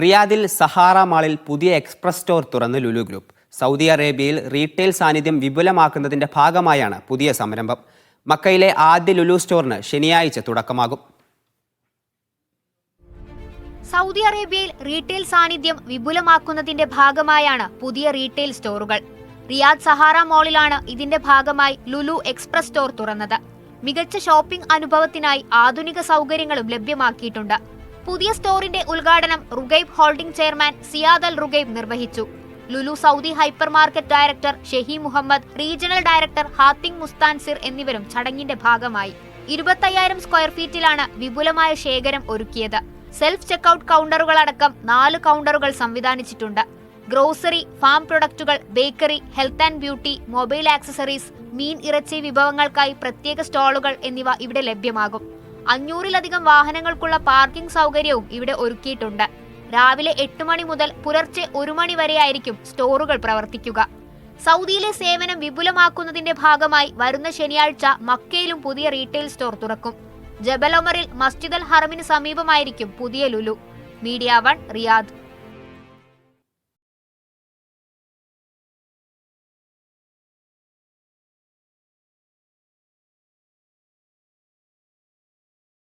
റിയാദിൽ സഹാറ മാളിൽ പുതിയ എക്സ്പ്രസ് സ്റ്റോർ തുറന്ന് ലുലു ഗ്രൂപ്പ്. സൗദി അറേബ്യയിൽ റീറ്റെയിൽ സാന്നിധ്യം വിപുലമാക്കുന്നതിന്റെ ഭാഗമായാണ് പുതിയ സംരംഭം. മക്കയിലെ ആദ്യ ലുലു സ്റ്റോറിന് ശനിയാഴ്ച തുടക്കമാകും. സൗദി അറേബ്യയിൽ റീറ്റെയിൽ സാന്നിധ്യം വിപുലമാക്കുന്നതിന്റെ ഭാഗമായാണ് പുതിയ റീറ്റെയിൽ സ്റ്റോറുകൾ. റിയാദ് സഹാറ മാളിലാണ് ഇതിന്റെ ഭാഗമായി ലുലു എക്സ്പ്രസ് സ്റ്റോർ തുറന്നത്. മികച്ച ഷോപ്പിംഗ് അനുഭവത്തിനായി ആധുനിക സൗകര്യങ്ങളും ലഭ്യമാക്കിയിട്ടുണ്ട്. പുതിയ സ്റ്റോറിന്റെ ഉദ്ഘാടനം Rughaib holding chairman Ziyad Al Rughaib നിർവഹിച്ചു. Lulu Saudi hypermarket director Shehi Muhammad, regional director Hatim Mustansir എന്നിവരും ചടങ്ങിന്റെ ഭാഗമായി. 25,000 സ്ക്വയർ ഫീറ്റിലാണ് വിപുലമായ ശേഖരം ഒരുക്കിയത്. സെൽഫ് ചെക്ക്ഔട്ട് കൗണ്ടറുകളടക്കം 4 കൗണ്ടറുകൾ സംവിധാനിച്ചിട്ടുണ്ട്. ഗ്രോസറി, ഫാം പ്രൊഡക്റ്റുകൾ, bakery, health and beauty, mobile accessories, മീൻ, ഇറച്ചി വിഭവങ്ങൾക്കായി പ്രത്യേക സ്റ്റാളുകൾ എന്നിവ ഇവിടെ ലഭ്യമാകും. 500-ലധികം വാഹനങ്ങൾക്കുള്ള പാർക്കിംഗ് സൗകര്യവും ഇവിടെ ഒരുക്കിയിട്ടുണ്ട്. രാവിലെ 8 മണി മുതൽ പുലർച്ചെ 1 മണി വരെയായിരിക്കും സ്റ്റോറുകൾ പ്രവർത്തിക്കുക. സൗദിയിലെ സേവനം വിപുലമാക്കുന്നതിന്റെ ഭാഗമായി വരുന്ന ശനിയാഴ്ച മക്കയിലും പുതിയ റീറ്റെയിൽ സ്റ്റോർ തുറക്കും. ജബൽ ഒമറിൽ മസ്ജിദ് അൽ ഹറമിന് സമീപമായിരിക്കും പുതിയ ലുലു. Media 1 Riyadh.